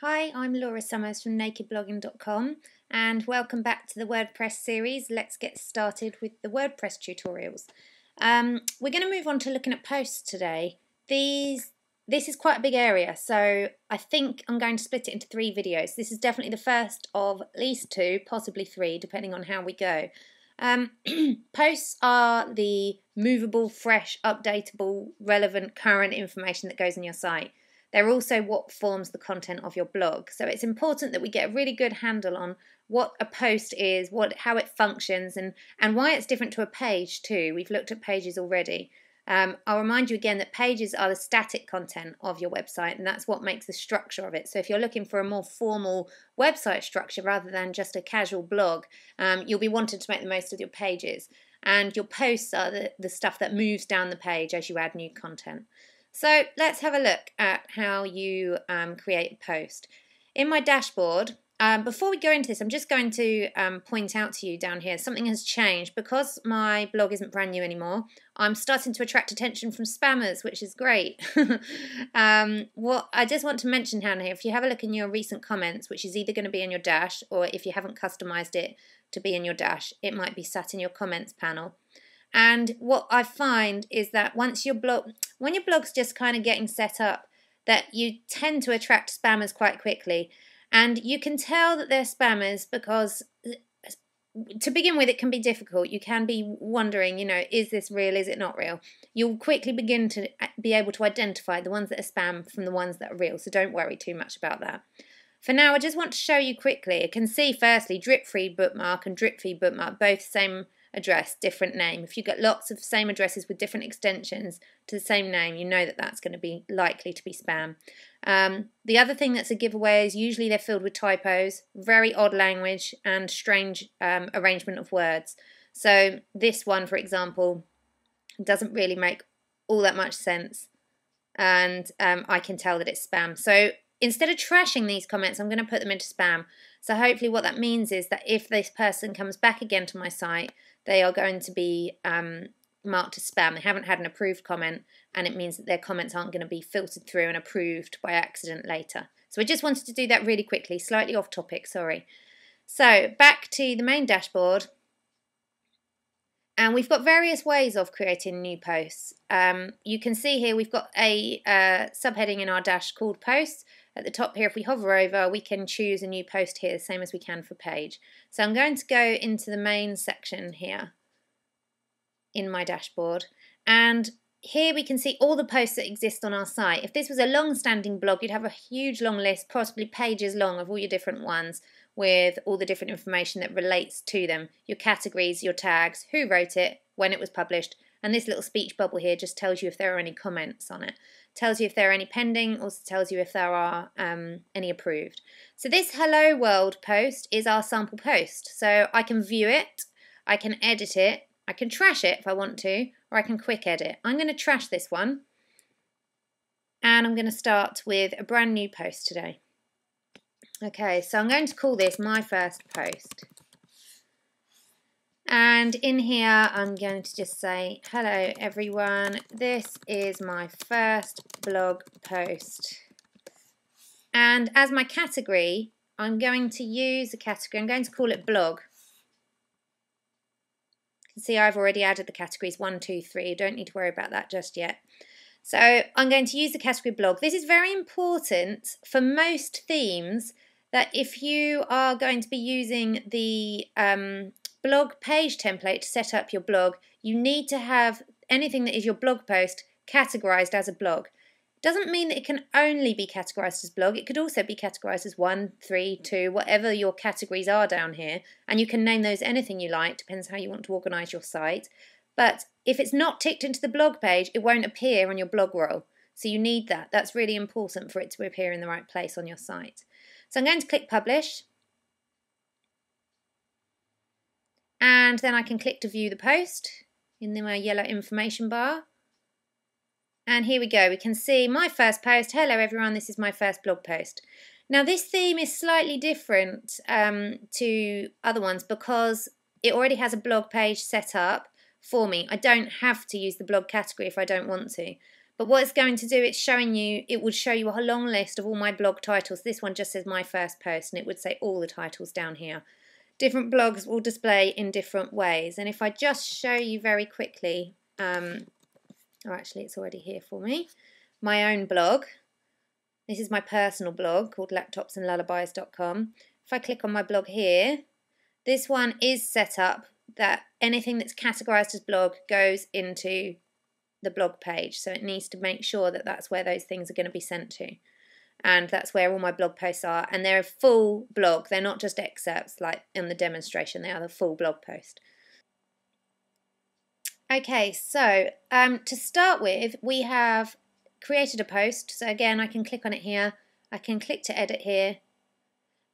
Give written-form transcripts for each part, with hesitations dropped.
Hi, I'm Laura Summers from nakedblogging.com and welcome back to the WordPress series. Let's get started with the WordPress tutorials. We're going to move on to looking at posts today. This is quite a big area, so I think I'm going to split it into 3 videos. This is definitely the first of at least 2, possibly 3, depending on how we go. Posts are the movable, fresh, updatable, relevant, current information that goes on your site. They're also what forms the content of your blog. So it's important that we get a really good handle on what a post is, how it functions, and why it's different to a page too. We've looked at pages already. I'll remind you again that pages are the static content of your website, and that's what makes the structure of it. So if you're looking for a more formal website structure rather than just a casual blog, you'll be wanting to make the most of your pages. And your posts are the stuff that moves down the page as you add new content. So let's have a look at how you create a post. In my dashboard, before we go into this, I'm just going to point out to you down here, something has changed. Because my blog isn't brand new anymore, I'm starting to attract attention from spammers, which is great. What I just want to mention down here, if you have a look in your recent comments, which is either going to be in your dash, or if you haven't customized it to be in your dash, it might be sat in your comments panel. And what I find is that when your blog's just kind of getting set up, that you tend to attract spammers quite quickly. And you can tell that they're spammers because, to begin with, it can be difficult. You can be wondering, is this real, is it not real? You'll quickly begin to be able to identify the ones that are spam from the ones that are real, so don't worry too much about that. For now, I just want to show you quickly. You can see, firstly, drip-free bookmark and drip-free bookmark, both same address, different name. If you get lots of same addresses with different extensions to the same name, you know that that's going to be likely to be spam. The other thing that's a giveaway is usually they're filled with typos, very odd language, and strange arrangement of words. So this one, for example, doesn't really make all that much sense, and I can tell that it's spam. So instead of trashing these comments, I'm going to put them into spam. So hopefully what that means is that if this person comes back again to my site, they are going to be marked as spam. They haven't had an approved comment, and it means that their comments aren't going to be filtered through and approved by accident later. So I just wanted to do that really quickly, slightly off topic, sorry. So back to the main dashboard. And we've got various ways of creating new posts. You can see here we've got a subheading in our dash called posts. At the top here, if we hover over, we can choose a new post here, the same as we can for page. So I'm going to go into the main section here in my dashboard. And here we can see all the posts that exist on our site. If this was a long-standing blog, you'd have a huge long list, possibly pages long, of all your different ones with all the different information that relates to them. Your categories, your tags, who wrote it, when it was published, and this little speech bubble here just tells you if there are any comments on it. Tells you if there are any pending, also tells you if there are any approved. So this Hello World post is our sample post. So I can view it, I can edit it, I can trash it if I want to, or I can quick edit. I'm going to trash this one, and I'm going to start with a brand new post today. Okay, so I'm going to call this my first post. And in here, I'm going to just say, hello everyone, this is my first blog post. And as my category, I'm going to use a category, I'm going to call it blog. You can see I've already added the categories 1, 2, 3, don't need to worry about that just yet. So I'm going to use the category blog. This is very important for most themes, that if you are going to be using the blog page template to set up your blog, you need to have anything that is your blog post categorized as a blog. It doesn't mean that it can only be categorized as blog. It could also be categorized as 1, 3, 2, whatever your categories are down here, and you can name those anything you like, depends how you want to organize your site. But if it's not ticked into the blog page, it won't appear on your blog roll. So you need that. That's really important for it to appear in the right place on your site. So I'm going to click publish. And then I can click to view the post in my yellow information bar. And here we go. We can see my first post. Hello everyone, this is my first blog post. Now this theme is slightly different to other ones because it already has a blog page set up for me. I don't have to use the blog category if I don't want to. But what it's going to do, it would show you a long list of all my blog titles. This one just says my first post, and it would say all the titles down here. Different blogs will display in different ways. And if I just show you very quickly, actually it's already here for me, my own blog. This is my personal blog called laptopsandlullabies.com. If I click on my blog here, this one is set up that anything that's categorized as blog goes into the blog page. So it needs to make sure that that's where those things are going to be sent to. And that's where all my blog posts are. And they're a full blog. They're not just excerpts like in the demonstration. They are the full blog post. Okay, so to start with, we have created a post. So again, I can click on it here. I can click to edit here.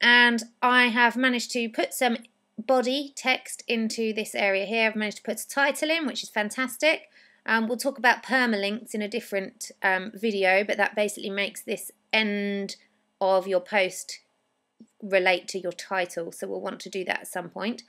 And I have managed to put some body text into this area here. I've managed to put a title in, which is fantastic. We'll talk about permalinks in a different video, but that basically makes this end of your post relate to your title. So we'll want to do that at some point.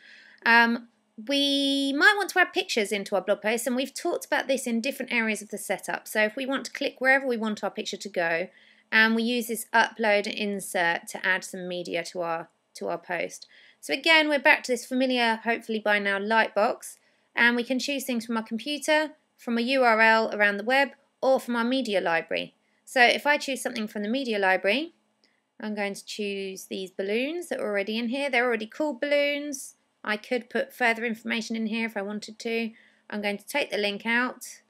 We might want to add pictures into our blog post, and we've talked about this in different areas of the setup. So if we want to click wherever we want our picture to go, and we use this upload and insert to add some media to our post. So again, we're back to this familiar, hopefully by now, lightbox, and we can choose things from our computer, from a URL around the web, or from our media library. So if I choose something from the media library, I'm going to choose these balloons that are already in here. They're already called balloons. I could put further information in here if I wanted to. I'm going to take the link out.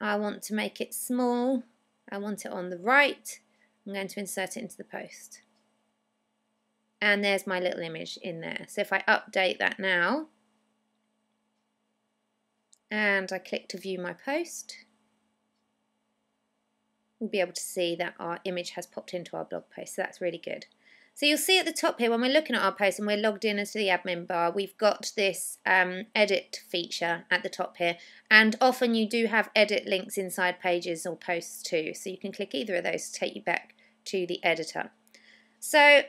I want to make it small. I want it on the right. I'm going to insert it into the post. And there's my little image in there. So if I update that now, and I click to view my post, we'll be able to see that our image has popped into our blog post. So that's really good. So you'll see at the top here, when we're looking at our post and we're logged in into the admin bar, we've got this edit feature at the top here. And often you do have edit links inside pages or posts too. So you can click either of those to take you back to the editor. So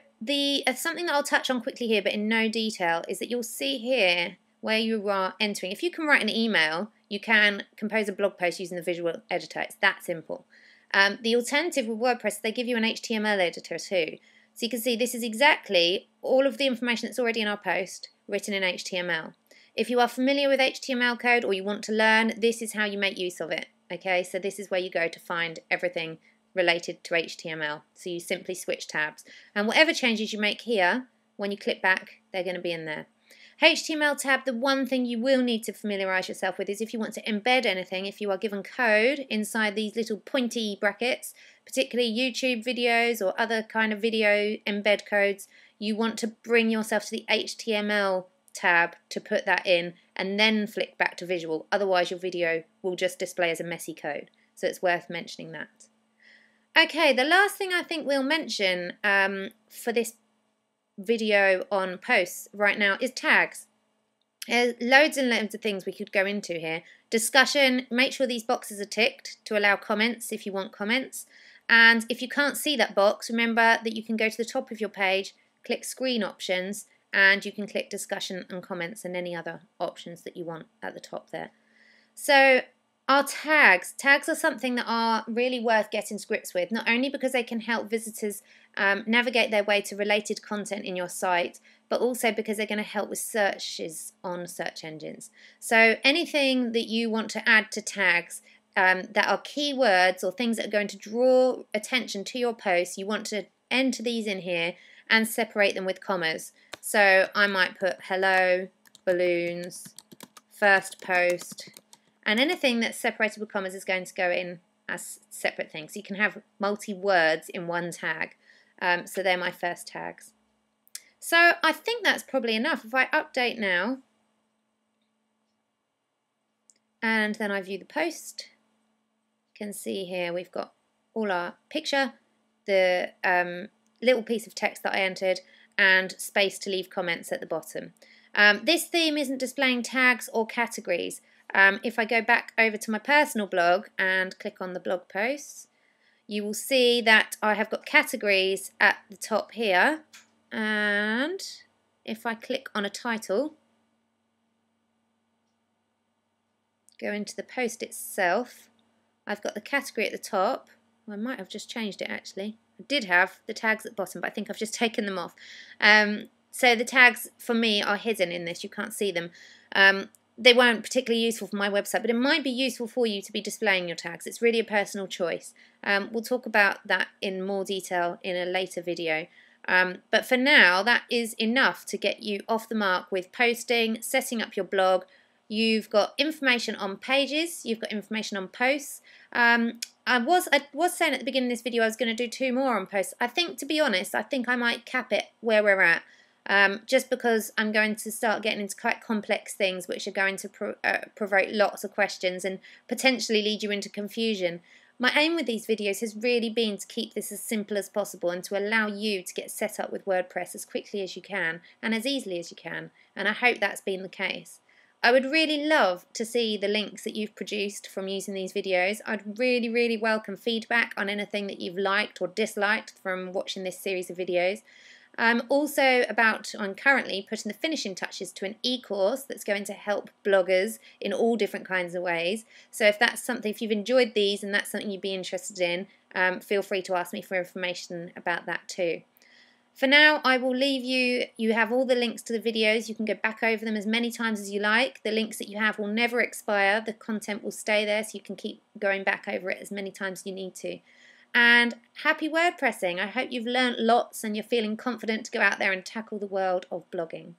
something that I'll touch on quickly here, but in no detail, is that you'll see here where you are entering. If you can write an email, you can compose a blog post using the visual editor. It's that simple. The alternative with WordPress, they give you an HTML editor too. So you can see this is exactly all of the information that's already in our post written in HTML. If you are familiar with HTML code or you want to learn, this is how you make use of it. Okay, so this is where you go to find everything related to HTML. So you simply switch tabs. And whatever changes you make here, when you click back, they're going to be in there. HTML tab, the one thing you will need to familiarize yourself with is if you want to embed anything, if you are given code inside these little pointy brackets, particularly YouTube videos or other kind of video embed codes, you want to bring yourself to the HTML tab to put that in and then flick back to visual. Otherwise your video will just display as a messy code. So it's worth mentioning that. Okay, the last thing I think we'll mention for this video on posts right now is tags. There's loads and loads of things we could go into here. Discussion, make sure these boxes are ticked to allow comments if you want comments. And if you can't see that box, remember that you can go to the top of your page, click screen options, and you can click discussion and comments and any other options that you want at the top there. So our tags are something that are really worth getting to grips with, not only because they can help visitors navigate their way to related content in your site, but also because they're going to help with searches on search engines. So anything that you want to add to tags that are keywords or things that are going to draw attention to your post, you want to enter these in here and separate them with commas. So I might put hello, balloons, first post, and anything that's separated with commas is going to go in as separate things. You can have multi-words in one tag. So they're my first tags. So I think that's probably enough. If I update now, and then I view the post, you can see here we've got all our picture, the little piece of text that I entered, and space to leave comments at the bottom. This theme isn't displaying tags or categories. If I go back over to my personal blog and click on the blog posts, you will see that I have got categories at the top here, and if I click on a title, go into the post itself, I've got the category at the top. Well, I might have just changed it actually. I did have the tags at the bottom, but I think I've just taken them off. So the tags for me are hidden in this. You can't see them. They weren't particularly useful for my website, but it might be useful for you to be displaying your tags. It's really a personal choice. We'll talk about that in more detail in a later video. But for now, that is enough to get you off the mark with posting, setting up your blog. You've got information on pages, you've got information on posts. I was saying at the beginning of this video I was going to do 2 more on posts. I think, to be honest, I think I might cap it where we're at. Just because I'm going to start getting into quite complex things which are going to provoke lots of questions and potentially lead you into confusion. My aim with these videos has really been to keep this as simple as possible and to allow you to get set up with WordPress as quickly as you can and as easily as you can, and I hope that's been the case. I would really love to see the links that you've produced from using these videos. I'd really welcome feedback on anything that you've liked or disliked from watching this series of videos. I'm currently putting the finishing touches to an e-course that's going to help bloggers in all different kinds of ways. So if you've enjoyed these and that's something you'd be interested in, feel free to ask me for information about that too. For now, I will leave you. You have all the links to the videos. You can go back over them as many times as you like. The links that you have will never expire. The content will stay there, so you can keep going back over it as many times as you need to. And happy WordPressing. I hope you've learnt lots and you're feeling confident to go out there and tackle the world of blogging.